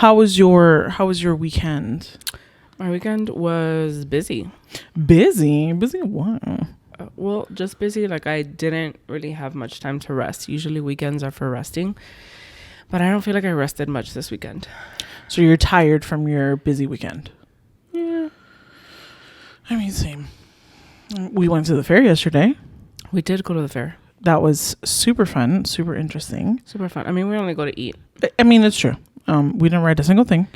How was your weekend? My weekend was busy. Busy what? Well, just busy. Like, I didn't really have much time to rest. Usually weekends are for resting, but I don't feel like I rested much this weekend. So you're tired from your busy weekend? Yeah. I mean, same. We went to the fair yesterday. We did go to the fair. That was super fun, super interesting. Super fun. I mean, we only go to eat. I mean, it's true. We didn't ride a single thing.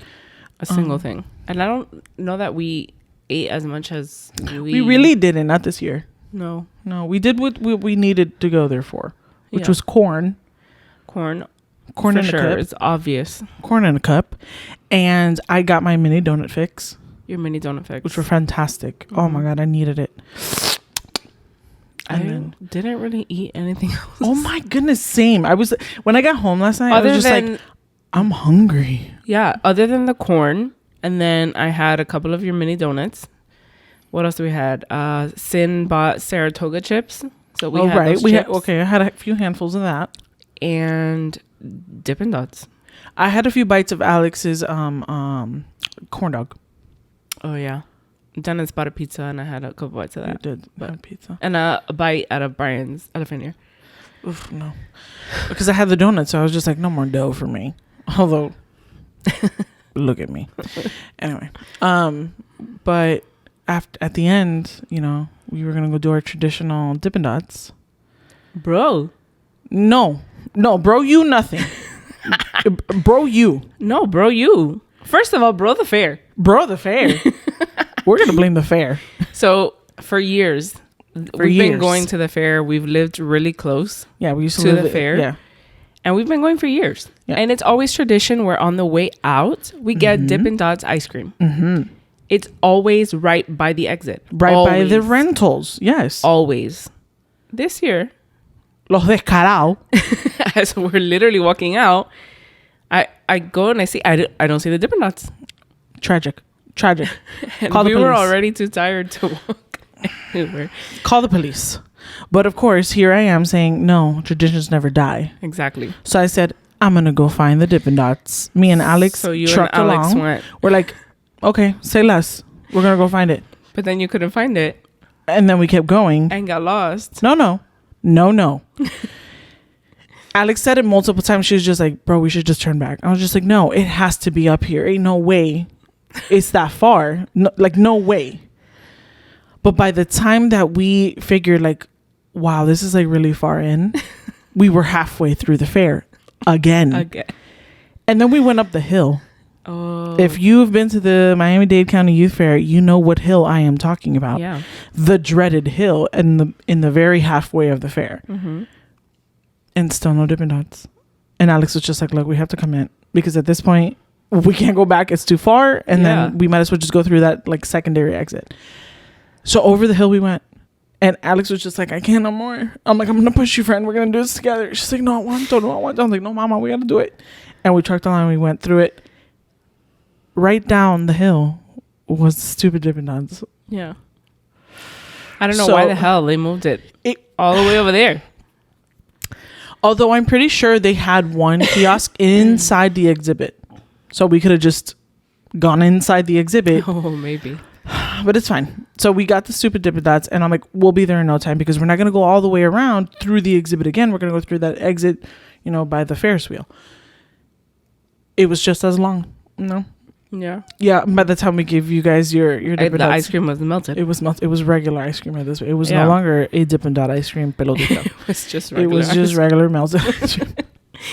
A single thing. And I don't know that we ate as much as we really didn't. Not this year. No. We did what we needed to go there for, which was corn. Corn in a sure. cup. It's obvious. Corn in a cup. And I got my mini donut fix. Your mini donut fix. Which were fantastic. Mm-hmm. Oh my God, I needed it. And I didn't really eat anything else. Oh my goodness, same. When I got home last night, I was just like, I'm hungry. Yeah, other than the corn. And then I had a couple of your mini donuts. What else do we had? Sin bought Saratoga chips. So we had those chips. I had a few handfuls of that. And Dippin' Dots. I had a few bites of Alex's corn dog. Oh, yeah. Dennis bought a pizza, and I had a couple bites of that. You did buy a pizza. And a bite out of Brian's Elephant. Oof, no. Because I had the donuts, so I was just like, no more dough for me. Although, look at me. Anyway. But at the end, we were going to go do our traditional Dippin' Dots. Bro. No, bro, you nothing. Bro, you. No, bro, you. First of all, bro, the fair. We're going to blame the fair. So, for years, we've been going to the fair. We've lived really close we used to the fair. Yeah. And we've been going for years. Yeah. And it's always tradition where on the way out, we get Dippin' Dots ice cream. Mm-hmm. It's always right by the exit. Right by the rentals. Yes. Always. This year. Los descarados. As we're literally walking out, I go and I see, I don't see the Dippin' Dots. Tragic. And we were already too tired to walk anywhere. Call the police. But of course, here I am saying, no, traditions never die. Exactly. So I said, I'm going to go find the Dippin' Dots. Me and Alex trucked along. We're like, okay, say less. We're going to go find it. But then you couldn't find it. And then we kept going. And got lost. No. Alex said it multiple times. She was just like, bro, we should just turn back. I was just like, no, it has to be up here. Ain't no way it's that far. No way. But by the time that we figured like, wow, this is like really far in, we were halfway through the fair again. And then we went up the hill. Oh. If you've been to the Miami-Dade County Youth Fair, you know what hill I am talking about. Yeah. The dreaded hill in the very halfway of the fair. Mm-hmm. And still no Dippin' Dots. And Alex was just like, look, we have to come in. Because at this point, we can't go back. It's too far. And then we might as well just go through that like secondary exit. So over the hill we went. And Alex was just like, I can't no more. I'm like, I'm going to push you, friend. We're going to do this together. She's like, no, I want to. I'm like, no, mama, we got to do it. And we trucked along and we went through it. Right down the hill was the stupid Dippin' Dots. Yeah. I don't know why the hell they moved it all the way over there. Although I'm pretty sure they had one kiosk inside the exhibit. So we could have just gone inside the exhibit. Oh, maybe. But it's fine. So we got the stupid Dippin' Dots and I'm like, we'll be there in no time because we're not going to go all the way around through the exhibit again. We're going to go through that exit, by the Ferris wheel. It was just as long. No. Yeah. Yeah. By the time we gave you guys your Dippin' Dots, ice cream was melted. It was melted. It was regular ice cream at this. It was no longer a Dippin' Dot ice cream pelotita. It was just regular melted ice cream.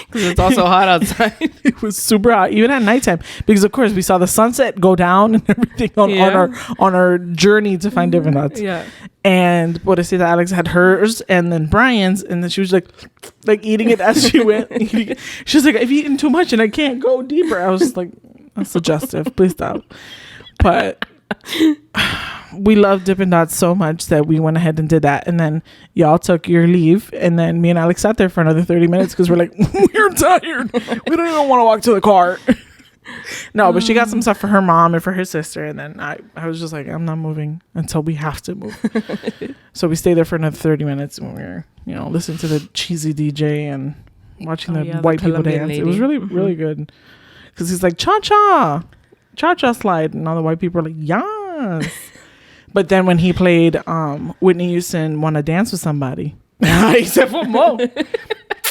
Because it's also hot outside. It was super hot, even at nighttime. Because of course we saw the sunset go down and everything on our journey to find Dippin' Dots. Yeah. And what I say that Alex had hers and then Brian's, and then she was like eating it as she went. She was like, I've eaten too much and I can't go deeper. I was like, that's suggestive. Please stop. But we love Dippin' Dots so much that we went ahead and did that. And then y'all took your leave. And then me and Alex sat there for another 30 minutes because we're like, we're tired. We don't even want to walk to the car. No, but she got some stuff for her mom and for her sister. And then I was just like, I'm not moving until we have to move. So we stayed there for another 30 minutes and we were, listening to the cheesy DJ and watching the white people dance. Lady. It was really, really good. because he's like cha-cha slide, and all the white people are like yes. But then when he played Whitney Houston Wanna Dance with Somebody, he said for more.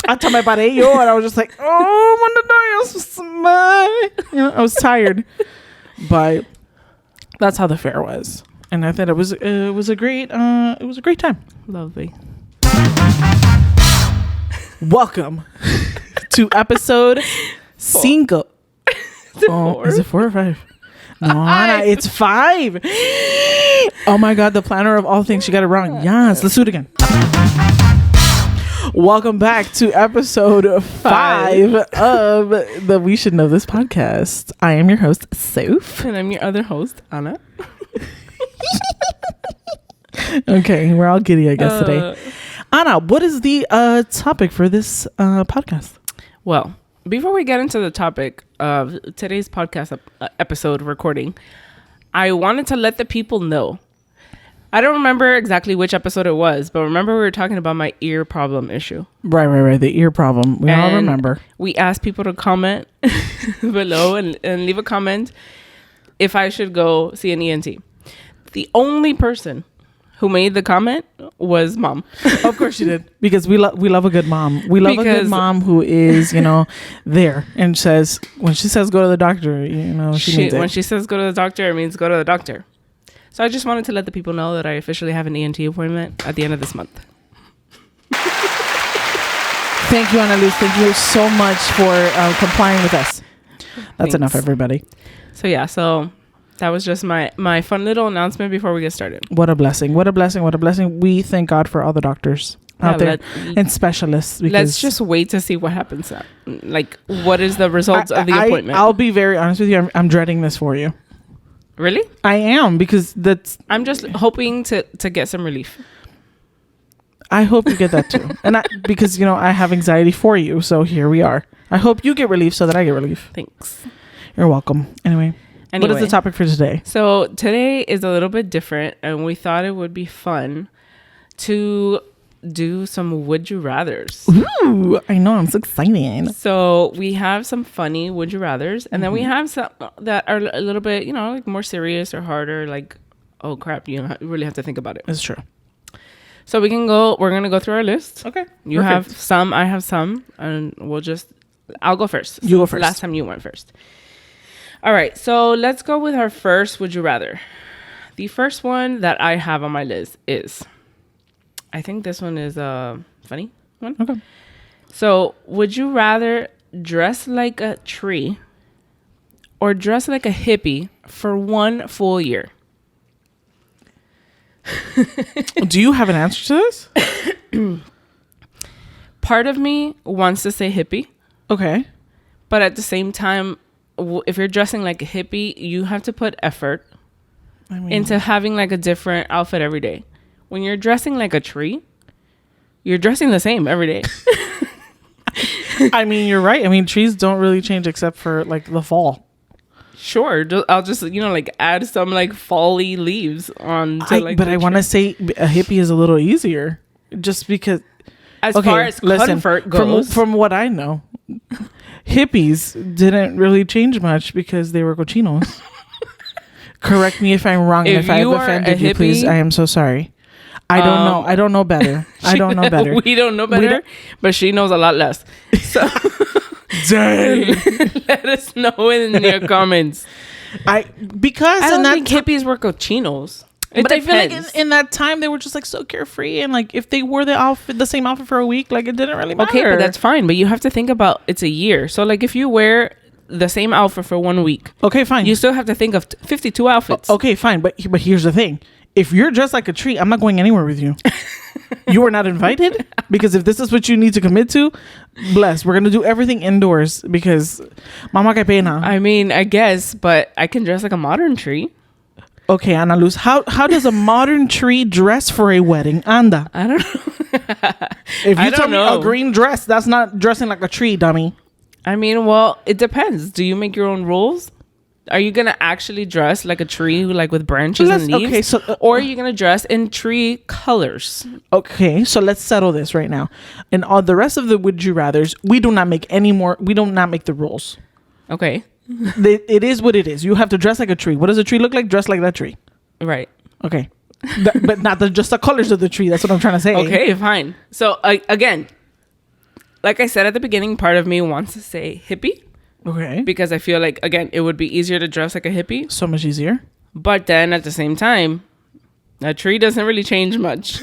I told my body yo, and I was just like, oh, wanna dance with somebody. You know, I was tired, but that's how the fair was, and I thought it was a great time. Lovely. Welcome to episode 5. Oh, is it 4 or 5? No, it's 5. Oh my God, the planner of all things. She got it wrong. Yes, let's do it again. Welcome back to episode 5 of the We Should Know This podcast. I am your host, Soph. And I'm your other host, Anna. Okay, we're all giddy, I guess, today. Anna, what is the topic for this podcast? Well, before we get into the topic of today's podcast episode recording, I wanted to let the people know. I don't remember exactly which episode it was, but remember we were talking about my ear problem issue. Right. The ear problem. We all remember. We asked people to comment below and leave a comment if I should go see an ENT. The only person who made the comment was Mom. Of course she did, because we love a good mom. We love a good mom who is, there and says, when she says go to the doctor, she means it. When she says go to the doctor, it means go to the doctor. So I just wanted to let the people know that I officially have an ENT appointment at the end of this month. Thank you, Ana Luz. Thank you so much for complying with us. That's Thanks. Enough, everybody. So that was just my fun little announcement before we get started. What a blessing. What a blessing. What a blessing. We thank God for all the doctors out there and specialists. Let's just wait to see what happens. Like, what is the results of the appointment? I'll be very honest with you. I'm dreading this for you. Really? I am, because I'm just hoping to get some relief. I hope you get that too. And because I have anxiety for you. So here we are. I hope you get relief so that I get relief. Thanks. You're welcome. Anyway, what is the topic for today? So today is a little bit different, and we thought it would be fun to do some would you rathers. Ooh, I know, I'm so excited. So we have some funny would you rathers, and then we have some that are a little bit, like more serious or harder, like, oh crap, you really have to think about it. It's true. So we're gonna go through our list. Okay. You have some, I have some, and I'll go first. You go first. Last time you went first. All right, so let's go with our first would you rather. The first one that I have on my list is, I think this one is a funny one. Okay. So, would you rather dress like a tree or dress like a hippie for 1 full year? Do you have an answer to this? Part of me wants to say hippie. Okay. But at the same time, if you're dressing like a hippie, you have to put effort into having like a different outfit every day. When you're dressing like a tree, you're dressing the same every day. You're right. Trees don't really change except for like the fall. Sure. I'll just, add some like fall-y leaves on. But I want to say a hippie is a little easier just because. As far as comfort goes. From what I know, hippies didn't really change much because they were cochinos. Correct me if I'm wrong, and if I've offended you, please. I am so sorry. I don't know. I don't know better. I don't know better. We don't know better, but she knows a lot less. So dang. Let us know in your comments. I don't think hippies were cochinos. But I feel like in that time they were just like so carefree, and like if they wore the same outfit for a week, like it didn't really matter. Okay, but that's fine. But you have to think about it's a year. So like if you wear the same outfit for 1 week, okay, fine. You still have to think of 52 outfits. Okay, fine. But here's the thing. If you're dressed like a tree, I'm not going anywhere with you. You are not invited, because if this is what you need to commit to, bless. We're going to do everything indoors because mama que pena. I guess, but I can dress like a modern tree. Okay, Ana Luz, how does a modern tree dress for a wedding? Anda. I don't know. If you tell me a green dress, that's not dressing like a tree, dummy. Well, it depends. Do you make your own rules? Are you going to actually dress like a tree, like with branches and leaves? Okay, or are you going to dress in tree colors? Okay, so let's settle this right now. And all the rest of the would you rathers, we do not make the rules. Okay. It is what it is. You have to dress like a tree. What does a tree look like? Dress like that tree. Right. Okay. But not just the colors of the tree. That's what I'm trying to say. Okay, fine. So again, like I said at the beginning, part of me wants to say hippie. Okay. Because I feel like, again, it would be easier to dress like a hippie. So much easier. But then at the same time, a tree doesn't really change much.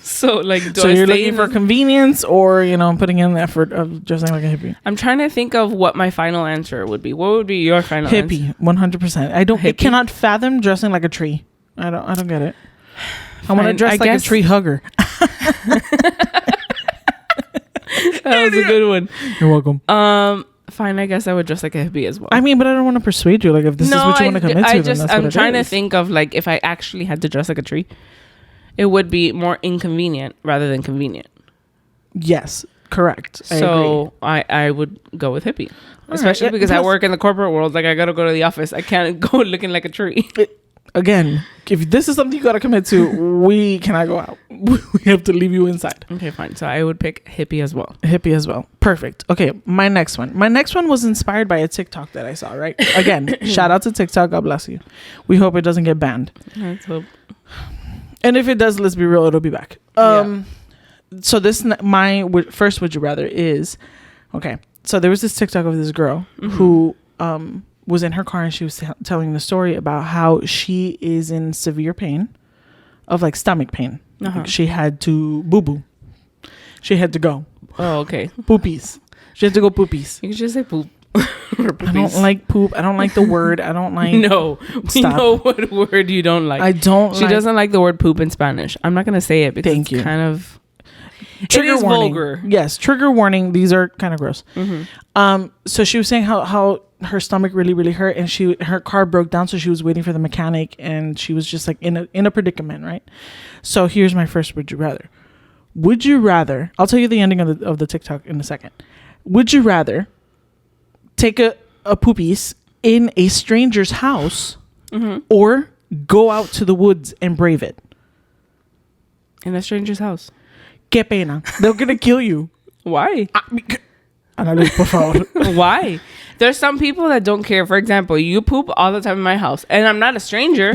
So like, you're looking for convenience, or putting in the effort of dressing like a hippie? I'm trying to think of what my final answer would be. What would be your final hippie? answer? 100%. I cannot fathom dressing like a tree. I don't get it. I want to dress like a tree hugger. That was a good one. You're welcome. Fine, I guess I would dress like a hippie as well. I mean, but I don't want to persuade you. Like, if this is what you want to commit to, then that's what I'm trying to think of, like, if I actually had to dress like a tree, it would be more inconvenient rather than convenient. Yes, correct. So I would go with hippie, especially because I work in the corporate world. Like, I gotta go to the office. I can't go looking like a tree. Again, if this is something you gotta commit to, we cannot go out. We have to leave you inside. Okay, fine. So I would pick hippie as well. Hippie as well. Perfect. Okay, my next one. My next one was inspired by a TikTok that I saw, right? Again, shout out to TikTok. God bless you. We hope it doesn't get banned. Let's hope. And if it does, let's be real, it'll be back. So this, my first would you rather is, okay. So there was this TikTok of this girl who was in her car, and she was telling the story about how she is in severe pain of like stomach pain. Like she had to boo-boo. She had to go. Oh, okay. Poopies. She had to go poopies. You can just say poop. I don't like poop. I don't like the word. I don't like. No, we know what word you don't like. I don't. She doesn't like the word poop in Spanish. I'm not gonna say it because it's kind of trigger warning. Vulgar. Yes, trigger warning. These are kind of gross. So she was saying how her stomach really hurt, and her car broke down, so she was waiting for the mechanic, and she was just like in a predicament, right? So here's my first would you rather. Would you rather? I'll tell you the ending of the TikTok in a second. Would you rather take a poopies in a stranger's house or go out to the woods and brave it? In a stranger's house. Qué pena. They're gonna kill you. Why? Por favor. Why? There's some people that don't care. For example, you poop all the time in my house, and I'm not a stranger,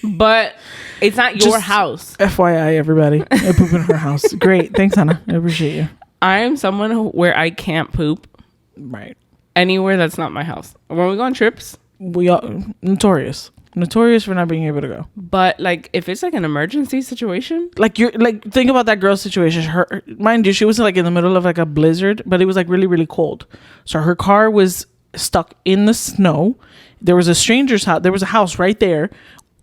but it's not your house. FYI, everybody, I poop in her house. Great, thanks, Hannah. I appreciate you. I am someone where I can't poop. Right. Anywhere that's not my house. When we go on trips, we are notorious for not being able to go. But like, if it's like an emergency situation, like you're like, think about that girl's situation. Mind you, she was like in the middle of like a blizzard, but it was like really cold. So her car was stuck in the snow. There was a stranger's house. There was a house right there.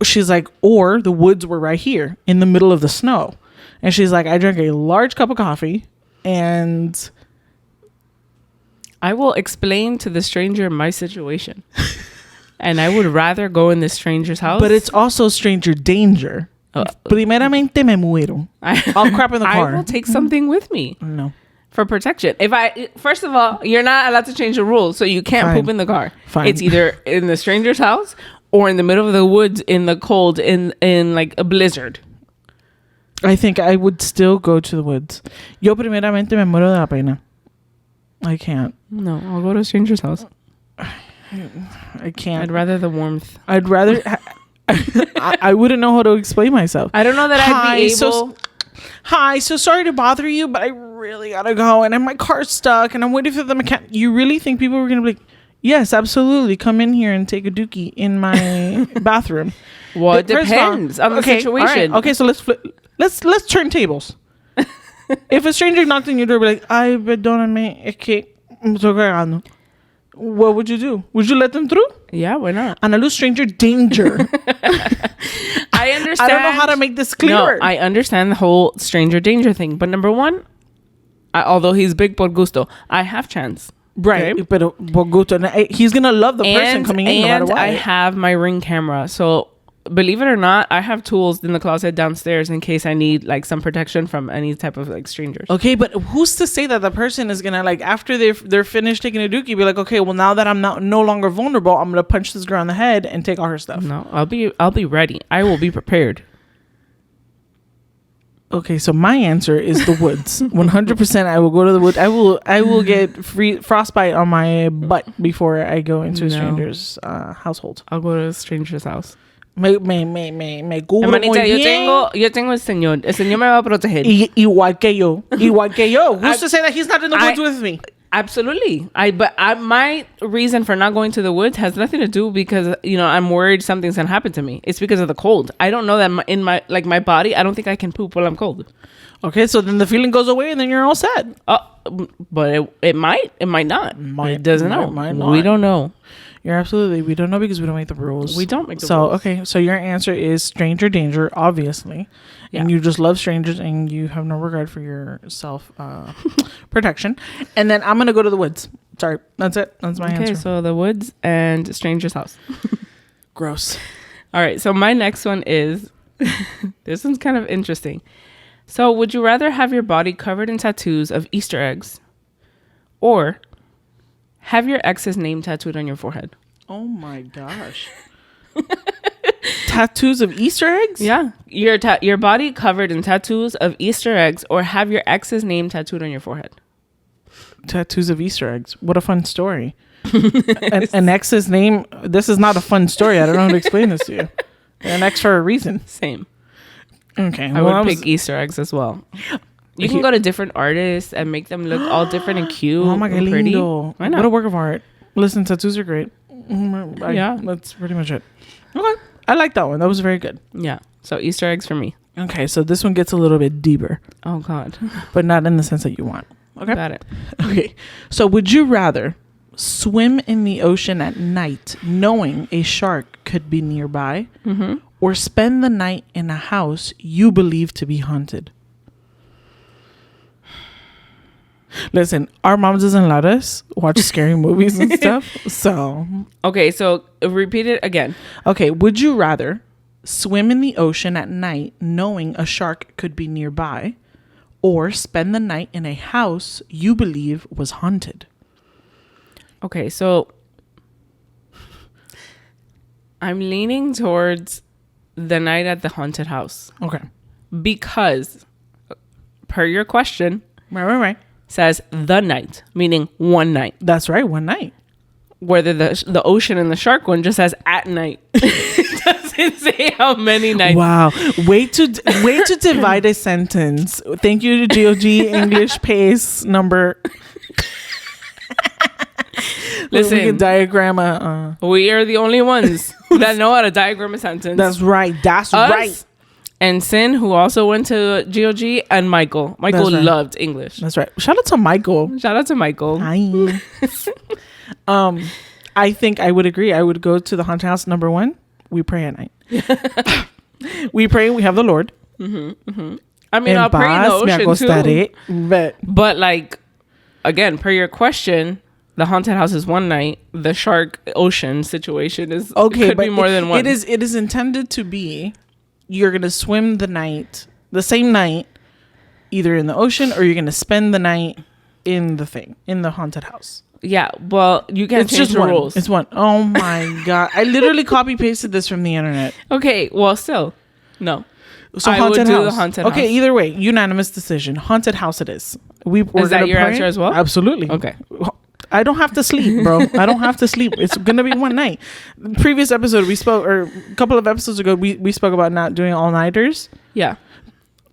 She's like, or the woods were right here in the middle of the snow. And she's like, I drank a large cup of coffee, and I will explain to the stranger my situation. And I would rather go in this stranger's house. But it's also stranger danger. Primeramente me muero. I'll crap in the car. I will take something with me. No. For protection. First of all, you're not allowed to change the rules, so you can't poop in the car. Fine. It's either in the stranger's house or in the middle of the woods in the cold in like a blizzard. I think I would still go to the woods. Yo primeramente me muero de la pena. I can't. No, I'll go to a stranger's house. I can't. I'd rather the warmth. I'd rather. I wouldn't know how to explain myself. I don't know that I'd be able. Hi, so sorry to bother you, but I really gotta go, and my car's stuck, and I'm waiting for the mechanic. You really think people were gonna be like, yes, absolutely, come in here and take a dookie in my bathroom? Well, it depends on the situation. Right. Okay, so let's turn tables. If a stranger knocked on your door, be like, "Ay, perdóname, es que me estoy cagando." What would you do? Would you let them through? Yeah, why not? Analu, stranger danger. I understand. I don't know how to make this clear. No, I understand the whole stranger danger thing. But number one, although he's big por gusto, I have chance. Right. Okay? But por gusto, he's going to love the person coming in no matter what. And I have my Ring camera. So believe it or not, I have tools in the closet downstairs in case I need like some protection from any type of like strangers. Okay, but who's to say that the person is gonna like after they're finished taking a dookie, be like, okay, well now that I'm no longer vulnerable, I'm gonna punch this girl in the head and take all her stuff. No, I'll be ready. I will be prepared. Okay, so my answer is the woods. 100%. I will go to the woods. I will get frostbite on my butt before I go into a stranger's household. I'll go to a stranger's house. Me cubro muy Hermanita, bien. yo tengo el señor. El señor me va a proteger. Igual que yo. Who's to say that he's not in the woods with me? Absolutely. My reason for not going to the woods has nothing to do because, I'm worried something's going to happen to me. It's because of the cold. I don't know that in my body, I don't think I can poop while I'm cold. Okay, so then the feeling goes away and then you're all set. But it might. It might not. It doesn't know. It might not. We don't know. You're absolutely. We don't know because we don't make the rules. We don't make the rules. So, okay. So your answer is stranger danger, obviously. Yeah. And you just love strangers and you have no regard for your self protection. And then I'm going to go to the woods. Sorry. That's it. That's my answer. Okay, so the woods and stranger's house. Gross. All right. So my next one is, this one's kind of interesting. So would you rather have your body covered in tattoos of Easter eggs or have your ex's name tattooed on your forehead? Oh my gosh. Tattoos of Easter eggs? Yeah. Your body covered in tattoos of Easter eggs or have your ex's name tattooed on your forehead? Tattoos of Easter eggs. What a fun story. An ex's name. This is not a fun story. I don't know how to explain this to you. An ex for a reason. Same. Okay. I would pick Easter eggs as well. You can go to different artists and make them look all different and cute. Oh my god, pretty. lindo. Why not? What a work of art. Listen, tattoos are great. Yeah. That's pretty much it. Okay. I like that one. That was very good. Yeah. So Easter eggs for me. Okay, so this one gets a little bit deeper. Oh god. But not in the sense that you want. Okay. Got it. Okay. So would you rather swim in the ocean at night knowing a shark could be nearby or spend the night in a house you believe to be haunted? Listen, our mom doesn't let us watch scary movies and stuff. So okay, so repeat it again. Okay, would you rather swim in the ocean at night knowing a shark could be nearby or spend the night in a house you believe was haunted? Okay, so I'm leaning towards the night at the haunted house. Okay. Because per your question, Right. says the night, meaning one night. That's right, one night. Whether the ocean and the shark one just says at night. It doesn't say how many nights. Wow. Way to divide a sentence. Thank you to GOG English Pace number. Listen, we can diagram we are the only ones that know how to diagram a sentence. That's right. That's Us right. And Sin, who also went to GOG, and Michael. Michael right. loved English. That's right. Shout out to Michael. Shout out to Michael. Hi. I think I would agree. I would go to the haunted house. Number one, we pray at night. We pray. We have the Lord. I mean, I'll pray in the ocean too. But like, again, per your question, the haunted house is one night. The shark ocean situation is could be more than one. It is intended to be. You're gonna swim the same night, either in the ocean or you're gonna spend the night in the haunted house. Yeah, well, you can't change the rules. It's one. Oh my god! I literally copy pasted this from the internet. Okay, well, still, no. So I would do the haunted house. Okay, either way, unanimous decision. Haunted house it is. Is that your answer as well? Absolutely. Okay. I don't have to sleep, bro. I don't have to sleep. It's gonna be one night. Previous episode we spoke, or a couple of episodes ago, we spoke about not doing all-nighters. Yeah.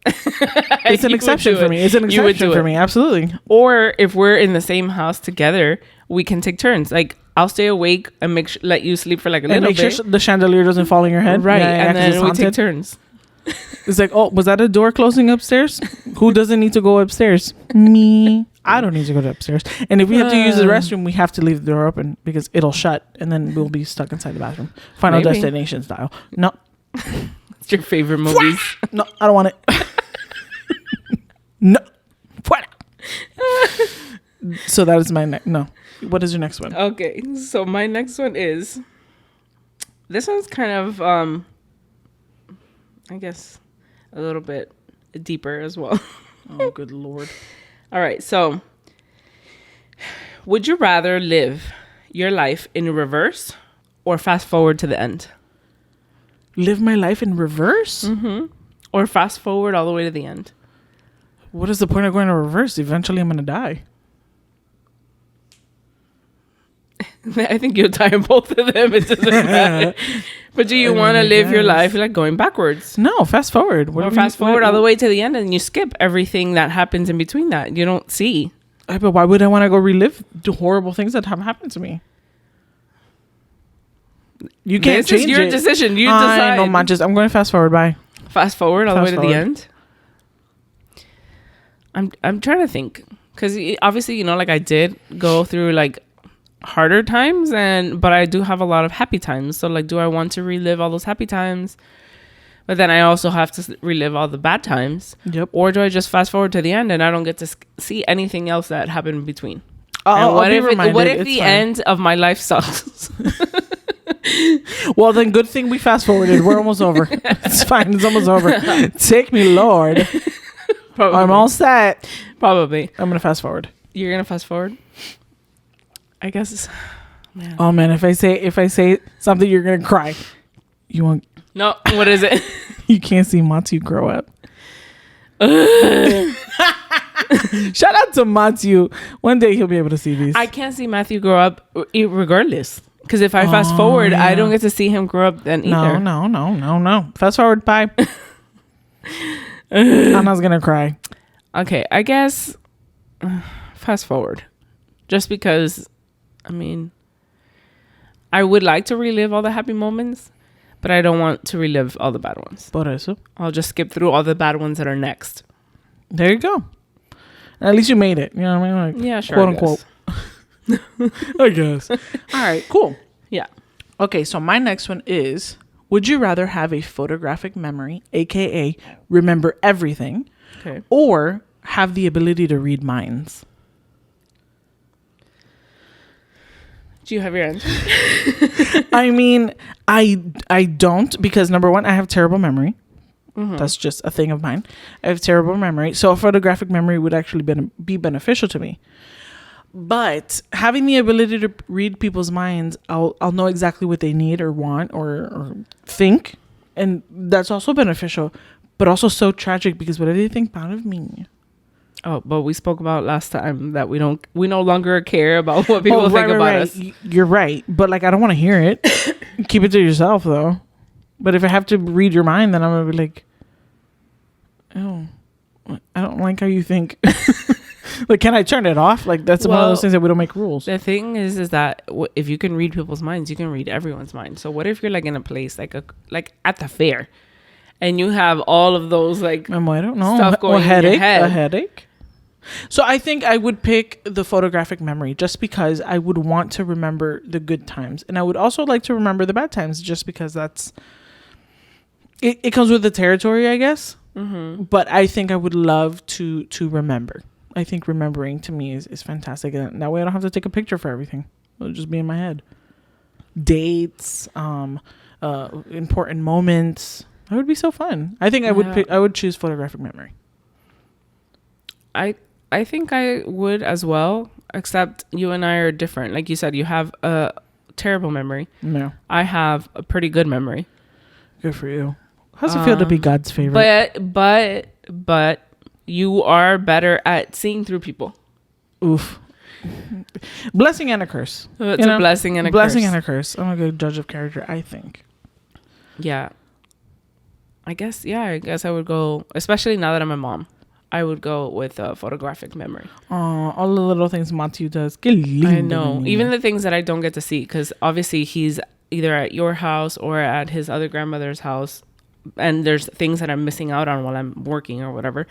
It's an exception for me. It's an exception for me. Absolutely. Or if we're in the same house together, we can take turns. Like, I'll stay awake and let you sleep for like a little bit. And make sure the chandelier doesn't fall on your head. Right. And then we take turns. It's like, oh, was that a door closing upstairs? Who doesn't need to go upstairs? Me. I don't need to go to upstairs. And if we have to use the restroom, we have to leave the door open because it'll shut and then we'll be stuck inside the bathroom. Final Destination style. No. It's your favorite movies. No, I don't want it. No. So that is my no. What is your next one? Okay. So my next one is, this one's kind of, I guess, a little bit deeper as well. Oh, good Lord. All right. So, would you rather live your life in reverse or fast forward to the end? Live my life in reverse? Mm-hmm. Or fast forward all the way to the end? What is the point of going to reverse? Eventually, I'm gonna die. I think you'll die in both of them. It doesn't matter. But do you want to live your life like going backwards? No, fast forward. Or fast forward all the way to the end and you skip everything that happens in between that. You don't see. But why would I want to go relive the horrible things that have happened to me? You can't change it. It's your decision. You decide. No, Manches. I'm going fast forward. Bye. Fast forward all the way to the end. I'm trying to think, because obviously, you know, like I did go through like harder times, but I do have a lot of happy times. So like, do I want to relive all those happy times? But then I also have to relive all the bad times. Yep. Or do I just fast forward to the end and I don't get to see anything else that happened in between? What if the end of my life sucks? Well, then good thing we fast forwarded. We're almost over. It's fine. It's almost over. Take me, Lord. Probably. I'm all set. Probably. I'm gonna fast forward. You're gonna fast forward? I guess. Man. Oh man, if I say something, you're gonna cry. You want? No. What is it? You can't see Matthew grow up. Shout out to Matthew. One day he'll be able to see these. I can't see Matthew grow up regardless. Because if I fast forward, I don't get to see him grow up then either. No. Fast forward, bye. Anna's gonna cry. Okay, I guess fast forward. Just because, I mean, I would like to relive all the happy moments, but I don't want to relive all the bad ones. Por eso. I'll just skip through all the bad ones that are next. There you go. At least you made it. You know what I mean? Like, yeah, sure. Quote unquote. I guess. All right, cool. Yeah. Okay, so my next one is, would you rather have a photographic memory, aka remember everything, or have the ability to read minds? Do you have your answer? I mean, I don't, because number one, I have terrible memory. Mm-hmm. That's just a thing of mine. I have terrible memory. So a photographic memory would actually be beneficial to me. But having the ability to read people's minds, I'll know exactly what they need or want or think. And that's also beneficial, but also so tragic, because what do they think about of me? Oh, but we spoke about last time that we no longer care about what people think about us. You're right. But like, I don't want to hear it. Keep it to yourself though. But if I have to read your mind, then I'm going to be like, oh, I don't like how you think. Like, can I turn it off? Like, that's one of those things that we don't make rules. The thing is that if you can read people's minds, you can read everyone's mind. So what if you're like in a place like at the fair, and you have all of those like I don't know, stuff going in your head. A headache. So I think I would pick the photographic memory, just because I would want to remember the good times, and I would also like to remember the bad times, just because that's it comes with the territory, I guess. Mm-hmm. But I think I would love to remember. I think remembering to me is fantastic. And that way I don't have to take a picture for everything. It'll just be in my head. Dates, important moments. That would be so fun. I think I would choose photographic memory. I think I would as well, except you and I are different. Like you said, you have a terrible memory. No. I have a pretty good memory. Good for you. How's it feel to be God's favorite? But you are better at seeing through people. Oof. Blessing and a curse. It's a blessing and a curse. Blessing and a curse. I'm a good judge of character, I think. Yeah. I guess I would go, especially now that I'm a mom, I would go with a photographic memory. All the little things Matthew does. I know. Even the things that I don't get to see, because obviously he's either at your house or at his other grandmother's house, and there's things that I'm missing out on while I'm working or whatever.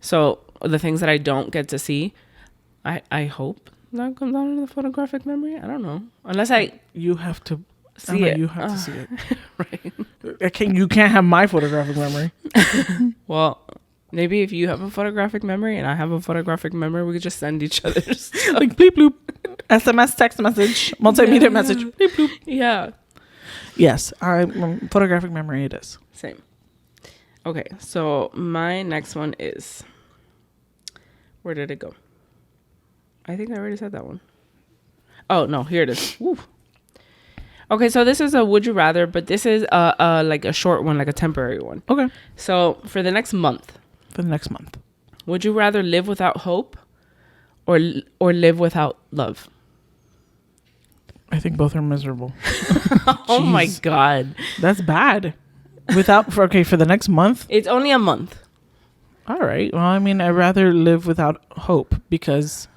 So the things that I don't get to see, I hope that comes out in the photographic memory. I don't know. Unless you have to see it. You have to see it. Right. You can't have my photographic memory. Well, maybe if you have a photographic memory and I have a photographic memory, we could just send each other stuff. Like bleep bloop. SMS, text message, multimedia message. Bleep bloop. Yeah. Yes. Photographic memory it is. Same. Okay, so my next one is, where did it go? I think I already said that one. Oh, no, here it is. Woo. Okay, so this is a would you rather, but this is like a short one, like a temporary one. Okay. So for the next month. Would you rather live without hope or live without love? I think both are miserable. Oh my Jeez. God. That's bad. For the next month? It's only a month. All right. Well, I mean, I'd rather live without hope because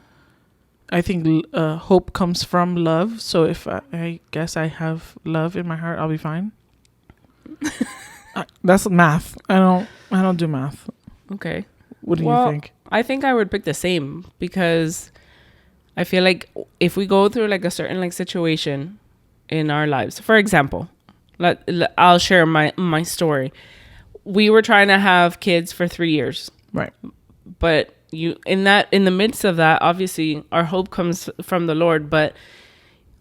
I think hope comes from love. So if I guess I have love in my heart, I'll be fine. That's math. I don't do math. Okay. What do you think? I think I would pick the same because I feel like if we go through like a certain like situation in our lives, for example, I'll share my story. We were trying to have kids for 3 years. Right. But in the midst of that, obviously our hope comes from the Lord, but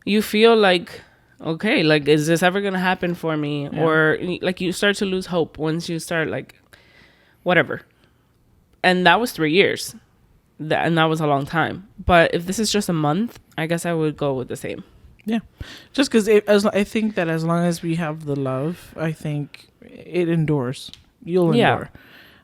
you feel like, okay, like, is this ever going to happen for me? Yeah. Or like you start to lose hope once you start like, whatever. And that was 3 years. And that was a long time. But if this is just a month, I guess I would go with the same. Yeah. Just because I think that as long as we have the love, I think it endures. You'll endure.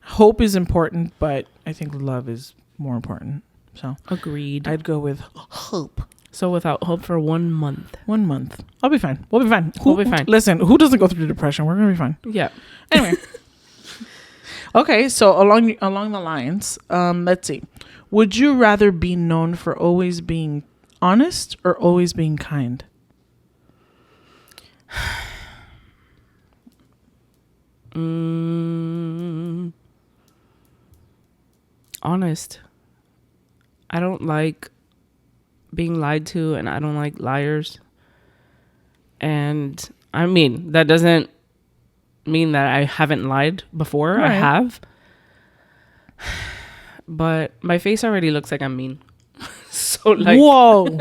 Hope is important, but I think love is more important. So agreed. I'd go with hope. So without hope for 1 month. 1 month. I'll be fine. We'll be fine. We'll be fine. Listen, who doesn't go through depression? We're going to be fine. Yeah. Anyway. Okay, so along the lines, let's see. Would you rather be known for always being honest or always being kind? Honest. I don't like being lied to, and I don't like liars. And I mean, that doesn't mean that I haven't lied before. Right. I have. But my face already looks like I'm mean. So like, whoa.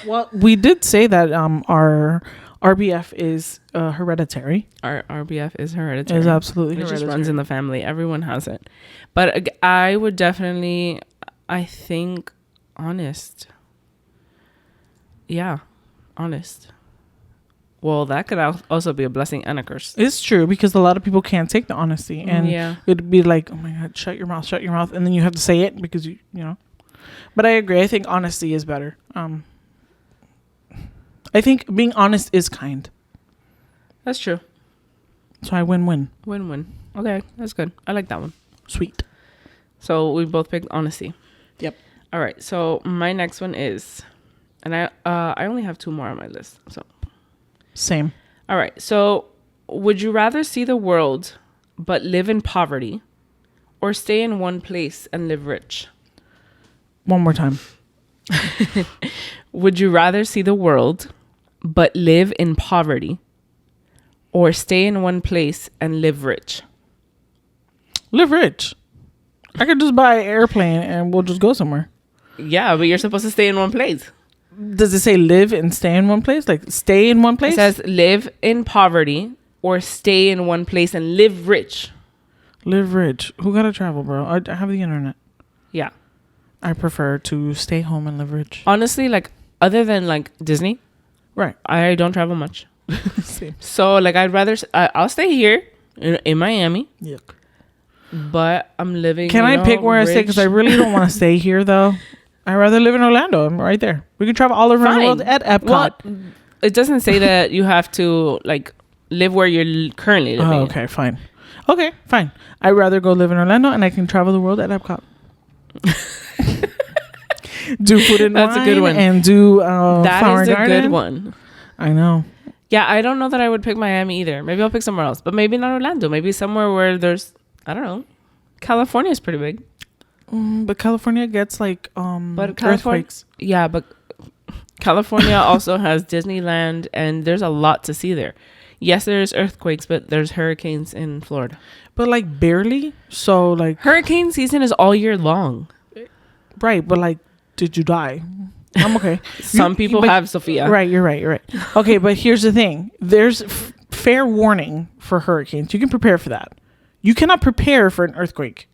Well, we did say that our RBF is hereditary. Our RBF is hereditary. Is absolutely hereditary. It hereditary. Just runs in the family. Everyone has it. But I would definitely, I think, honest. Yeah, honest. Well, that could also be a blessing and a curse. It's true because a lot of people can't take the honesty, and it'd be like, "Oh my God, shut your mouth," and then you have to say it because you know. But I agree. I think honesty is better. I think being honest is kind. That's true. So I win-win. Win-win. Okay, that's good. I like that one. Sweet. So we both picked honesty. Yep. All right. So my next one is, and I only have 2 more on my list. So. Same. All right. So would you rather see the world but live in poverty, or stay in one place and live rich? One more time. Would you rather see the world but live in poverty, or stay in one place and live rich? Live rich. I could just buy an airplane and we'll just go somewhere. Yeah, but you're supposed to stay in one place. Does it say live and stay in one place? Like stay in one place? It says live in poverty or stay in one place and live rich. Live rich. Who gotta travel, bro? I have the internet. Yeah. I prefer to stay home and live rich. Honestly, like other than like Disney, right? I don't travel much. Same. So like I'd rather I'll stay here in Miami. Yuck. But I'm living. Can I pick where I stay? Because I really don't want to stay here though. I'd rather live in Orlando. I'm right there. We can travel all around the world at Epcot. Well, it doesn't say that you have to like live where you're currently living. Oh, okay, fine. Okay, fine. I'd rather go live in Orlando and I can travel the world at Epcot. Do food and That's wine a good one. And do flower garden. Good one. I know. Yeah, I don't know that I would pick Miami either. Maybe I'll pick somewhere else, but maybe not Orlando. Maybe somewhere where there's, I don't know. California is pretty big. But California gets like earthquakes. Yeah, but California also has Disneyland, and there's a lot to see there. Yes, there's earthquakes, but there's hurricanes in Florida. But like barely. So like hurricane season is all year long. Right, but like, did you die? I'm okay. Some people have, Sophia. Right, you're right. You're right. Okay, but here's the thing. There's fair warning for hurricanes. You can prepare for that. You cannot prepare for an earthquake.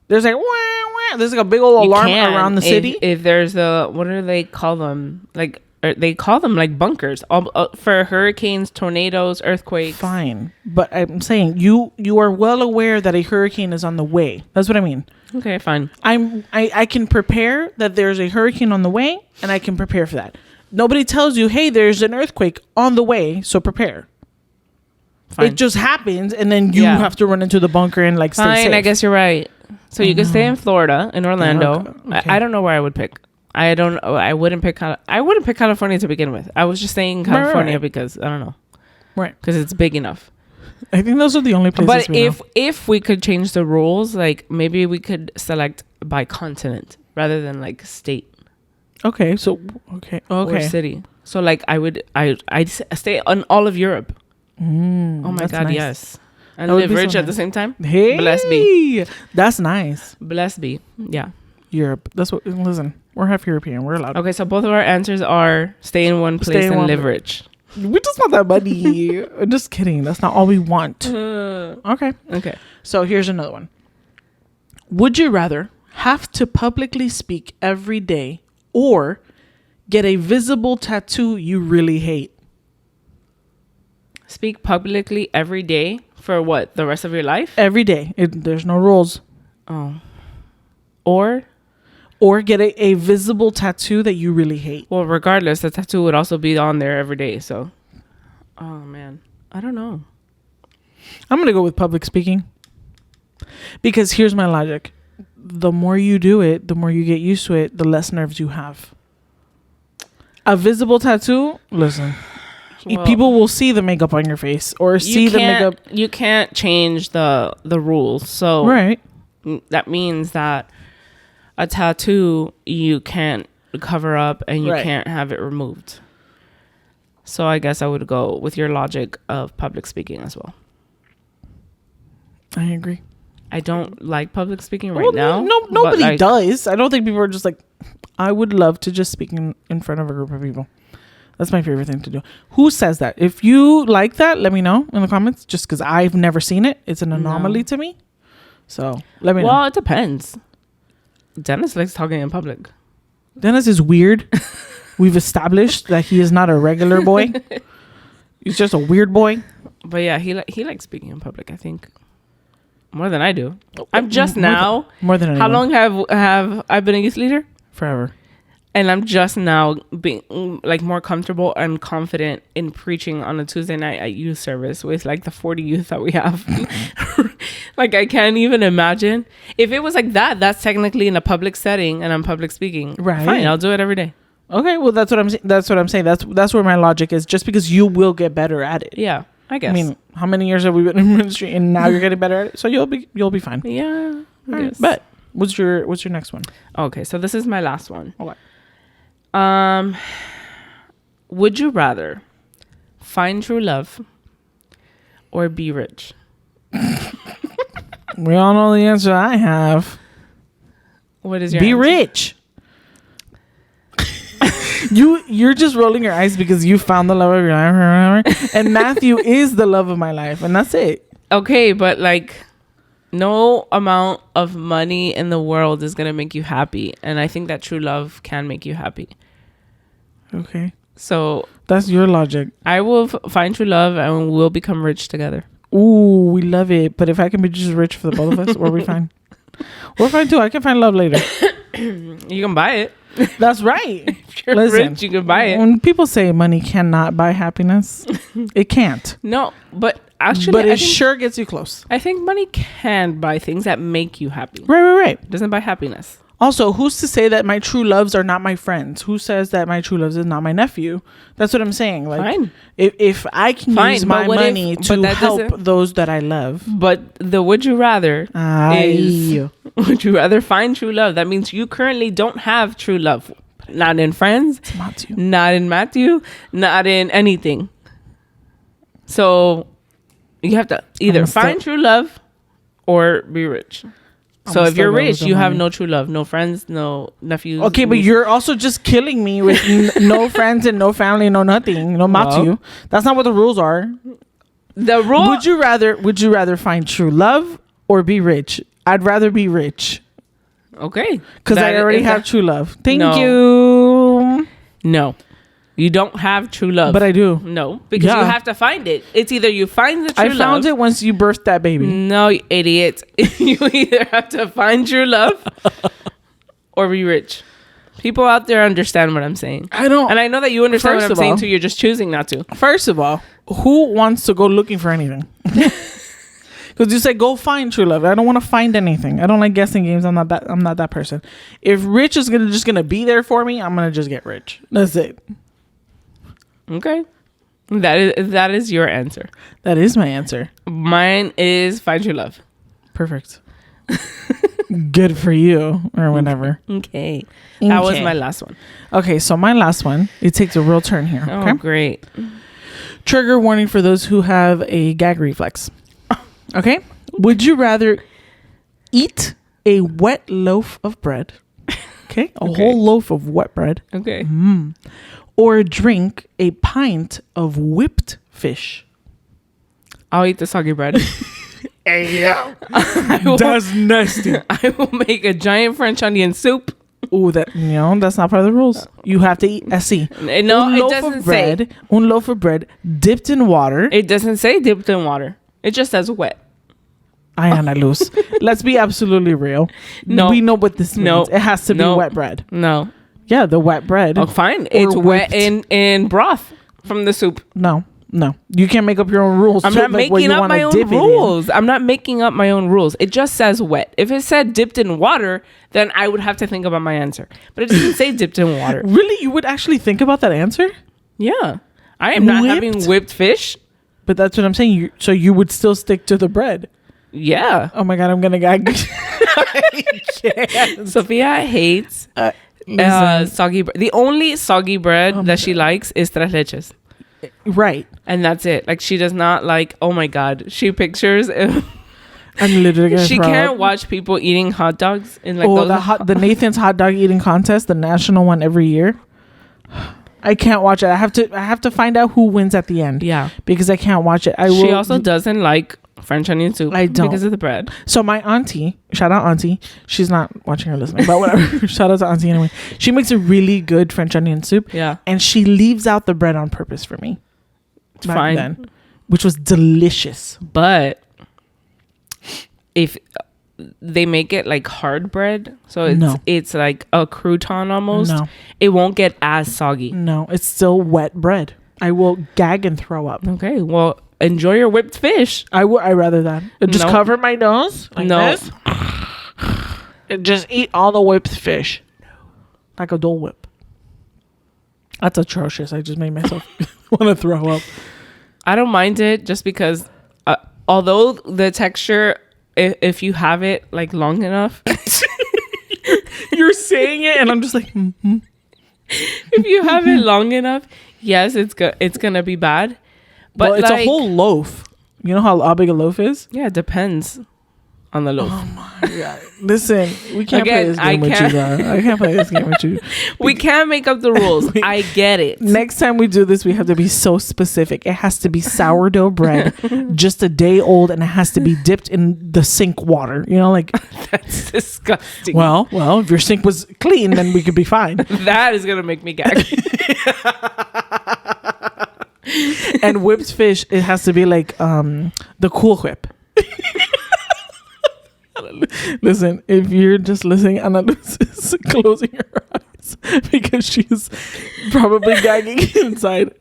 There's like, wah, wah. There's like a big old alarm around the city. If there's a, what do they call them? Like they call them like bunkers for hurricanes, tornadoes, earthquakes. Fine, but I'm saying you are well aware that a hurricane is on the way. That's what I mean. Okay, fine. I can prepare that there's a hurricane on the way, and I can prepare for that. Nobody tells you, hey, there's an earthquake on the way, so prepare. Fine. It just happens, and then you have to run into the bunker and like stay safe. I guess you're right. So you could stay in Florida, in Orlando. Yeah, okay. I don't know where I would pick. I wouldn't pick California to begin with. I was just saying California because I don't know. Right. Because it's big enough. I think those are the only places. But if we could change the rules, like maybe we could select by continent rather than like state. Okay. So or city. So like I'd stay on all of Europe. Oh my God, nice. Yes. And live rich at the same time. Hey, blessed be. That's nice. Blessed be. Yeah. Europe. That's what. Listen, we're half European. We're allowed. Okay, so both of our answers are stay in one place and live rich. We just want that money. Just kidding. That's not all we want. Okay. So here's another one. Would you rather have to publicly speak every day or get a visible tattoo you really hate? Speak publicly every day for what? The rest of your life? Every day. There's no rules. Oh. Or get a visible tattoo that you really hate. Well, regardless, the tattoo would also be on there every day. So, oh man, I don't know. I'm going to go with public speaking. Because here's my logic. The more you do it, the more you get used to it, the less nerves you have. A visible tattoo, listen. Well, people will see the makeup on your face or see the makeup. You can't change the rules. So right. That means that a tattoo you can't cover up and you can't have it removed. So I guess I would go with your logic of public speaking as well. I agree. I don't like public speaking now. No, nobody does. I don't think people are just like, I would love to just speak in front of a group of people. That's my favorite thing to do. Who says that? If you like that, let me know in the comments. Just because I've never seen it. It's an anomaly to me. So let me know. Well, it depends. Dennis likes talking in public. Dennis is weird. We've established that he is not a regular boy. He's just a weird boy. But yeah, he likes speaking in public, I think. More than I do. I'm just now. More than anyone. How long have I been a youth leader? Forever. And I'm just now being like more comfortable and confident in preaching on a Tuesday night at youth service with like the 40 youth that we have. Like I can't even imagine if it was like that. That's technically in a public setting and I'm public speaking. Right. Fine, I'll do it every day. Okay, well that's what I'm saying. That's where my logic is. Just because you will get better at it. Yeah, I guess. I mean, how many years have we been in ministry and now you're getting better at it? So you'll be fine. Yeah, I guess. But what's your next one? Okay, so this is my last one. Okay. Would you rather find true love or be rich? We all know the answer I have. What is your be answer? Rich? You're just rolling your eyes because you found the love of your life. And Matthew is the love of my life. And that's it. Okay, but like no amount of money in the world is going to make you happy. And I think that true love can make you happy. Okay. So that's your logic. I will find true love and we'll become rich together. Ooh, we love it. But if I can be just rich for the both of us, we're fine. We're fine too. I can find love later. You can buy it. That's right. If you're rich, you can buy it. When people say money cannot buy happiness, it can't. No, but actually, but it sure gets you close. I think money can buy things that make you happy. Right. It doesn't buy happiness. Also, who's to say that my true loves are not my friends? Who says that my true loves is not my nephew? That's what I'm saying. Like, fine. If I can use my money to help those that I love. But the would you rather is, would you rather find true love? That means you currently don't have true love. Not in friends. Not in Matthew. Not in anything. So you have to either find true love or be rich. So if you're rich, you have no true love, no friends, no nephews. Okay, but you're also just killing me with no friends and no family, no nothing, no Matthew. That's not what the rules are. The rule. Would you rather find true love or be rich? I'd rather be rich. Okay. Because I already have true love. Thank you. No. You don't have true love. But I do. No, because you have to find it. It's either you find the true love. I found it once you birthed that baby. No, you idiot. You either have to find true love or be rich. People out there understand what I'm saying. I don't. And I know that you understand what I'm saying too. You're just choosing not to. First of all, who wants to go looking for anything? Because you say go find true love. I don't want to find anything. I don't like guessing games. I'm not that person. If rich is just gonna be there for me, I'm gonna just get rich. That's it. Okay. That is your answer. That is my answer. Mine is find your love. Perfect. Good for you, or whatever. Okay. That was my last one. Okay, so my last one, it takes a real turn here. Okay? Oh, great. Trigger warning for those who have a gag reflex. Okay? Would you rather eat a wet loaf of bread? Okay? A whole loaf of wet bread. Okay. Or drink a pint of whipped fish? I'll eat the soggy bread. Hey, yeah. That's nasty. I will make a giant French onion soup. Oh, that's not part of the rules. You have to eat. See, no, it doesn't say. Un loaf of bread dipped in water. It doesn't say dipped in water. It just says wet. Ana Luz. Let's be absolutely real. No, we know what this means. No, it has to be wet bread. No. Yeah, the wet bread. Oh, fine. It's wet in broth from the soup. No. You can't make up your own rules. I'm not making up my own rules. I'm not making up my own rules. It just says wet. If it said dipped in water, then I would have to think about my answer. But it doesn't say dipped in water. Really? You would actually think about that answer? Yeah. I am not having whipped fish. But that's what I'm saying. So you would still stick to the bread? Yeah. Oh my God, I'm going to gag. Sophia hates soggy bread. The only soggy bread that she likes is tres leches. Right. And that's it. Like, she does not like, oh my God. She pictures. I'm literally gonna She can't watch people eating hot dogs in like the Nathan's hot dog eating contest, the national one every year. I can't watch it. I have to find out who wins at the end. Yeah. Because I can't watch it. She also doesn't like French onion soup. I don't. Because of the bread. So my auntie, shout out auntie, she's not watching or listening, but whatever. Shout out to auntie anyway. She makes a really good French onion soup. Yeah. And she leaves out the bread on purpose for me. Fine. Then, which was delicious. But if they make it like hard bread, so it's like a crouton almost, it won't get as soggy. No, it's still wet bread. I will gag and throw up. Okay, well, enjoy your whipped fish. I rather that. Just cover my nose like this. And just eat all the whipped fish. Like a Dole Whip. That's atrocious. I just made myself want to throw up. I don't mind it just because although the texture, if you have it like long enough. You're saying it and I'm just like, If you have it long enough, yes, it's gonna be bad. But it's a whole loaf. You know how big a loaf is? Yeah, it depends on the loaf. Oh my God. Listen, we can't play this game with you, though. I can't play this game with you. We can't make up the rules. I get it. Next time we do this, we have to be so specific. It has to be sourdough bread, just a day old, and it has to be dipped in the sink water. You know, like... That's disgusting. Well, if your sink was clean, then we could be fine. That is going to make me gag. And whipped fish, it has to be like the Cool Whip. Listen, if you're just listening, Ana Luz is closing her eyes because she's probably gagging inside.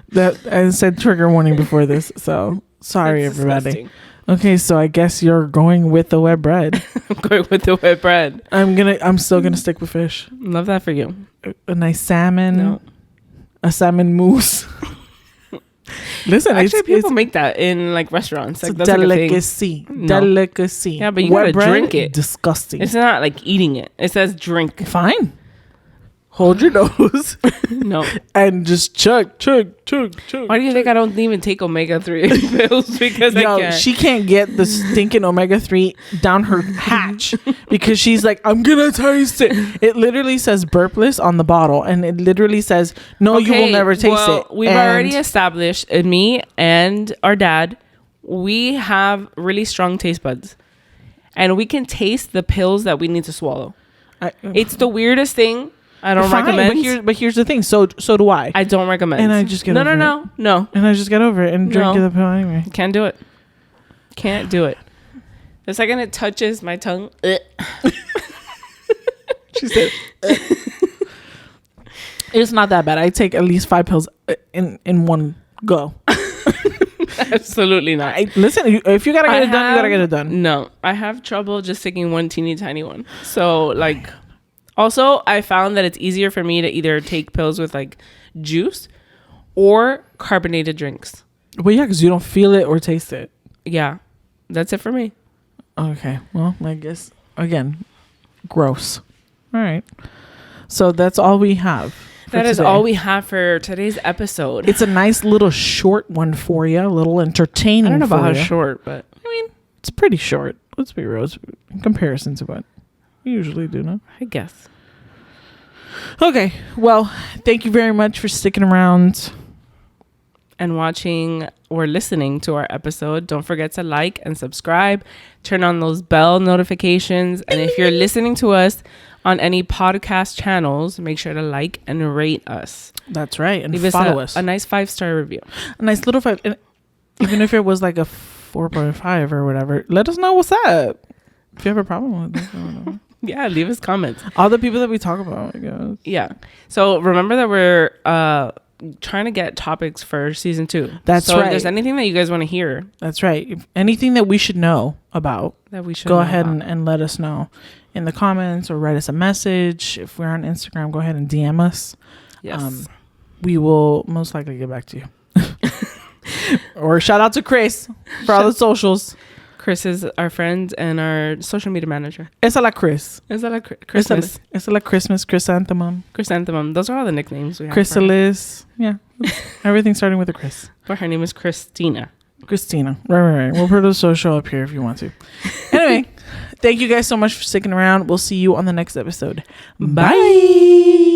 That I said trigger warning before this, so sorry everybody. Disgusting. Okay, so I guess you're going with the wet bread. I'm going with the wet bread. I'm still gonna stick with fish. Love that for you. A nice salmon. A salmon mousse. Listen, actually, people make that in like restaurants. Like, that's delicacy. Like delicacy. Yeah, but you gotta drink it. Disgusting. It's not like eating it. It says drink. Fine. Hold your nose. No. And just chug. Why do you think I don't even take omega-3 pills? Because I can't. She can't get the stinking omega-3 down her hatch because she's like, I'm gonna taste it. It literally says burpless on the bottle, and it literally says, no, you will never taste it. We've already established, me and our dad, we have really strong taste buds, and we can taste the pills that we need to swallow. It's the weirdest thing. I don't Fine, recommend. But here's the thing. So do I. I don't recommend. And I just get over it. No. And I just get over it and drink the pill anyway. Can't do it. Can't do it. The second it touches my tongue, she said, it's not that bad. I take at least 5 pills in one go. Absolutely not. Listen, if you gotta get it done, you gotta get it done. No, I have trouble just taking one teeny tiny one. So like, also I found that it's easier for me to either take pills with like juice or carbonated drinks. Well, yeah, because you don't feel it or taste it. Yeah, that's it for me. Okay, well, I guess again, gross. All right, so that's all we have. That is all we have for today's episode. It's a nice little short one for you, a little entertaining. I don't know about how you. short, but I mean, it's pretty short. Let's be real. It's in comparison to what we usually do, no? I guess. Okay, well, thank you very much for sticking around and watching or listening to our episode. Don't forget to like and subscribe. Turn on those bell notifications. And if you're listening to us on any podcast channels, make sure to like and rate us. That's right. And leave follow us. A nice 5-star review. A nice little 5. And even if it was like a 4.5 or whatever, let us know what's up. If you have a problem with it. Yeah, leave us comments. All the people that we talk about, I guess. Yeah. So remember that we're trying to get topics for season 2. That's right. So if there's anything that you guys want to hear. That's right. If anything that we should know about, that we should go ahead and let us know in the comments or write us a message. If we're on Instagram, go ahead and DM us. Yes. We will most likely get back to you. Or shout out to Chris for all the socials. Chris is our friend and our social media manager. Esa la Chris. Esa la Christmas. Esa la Christmas. Chrysanthemum. Chrysanthemum. Those are all the nicknames we have. Chrysalis. Yeah. Everything starting with a Chris. But her name is Christina. Christina. Right. We'll put a social up here if you want to. Anyway, thank you guys so much for sticking around. We'll see you on the next episode. Bye.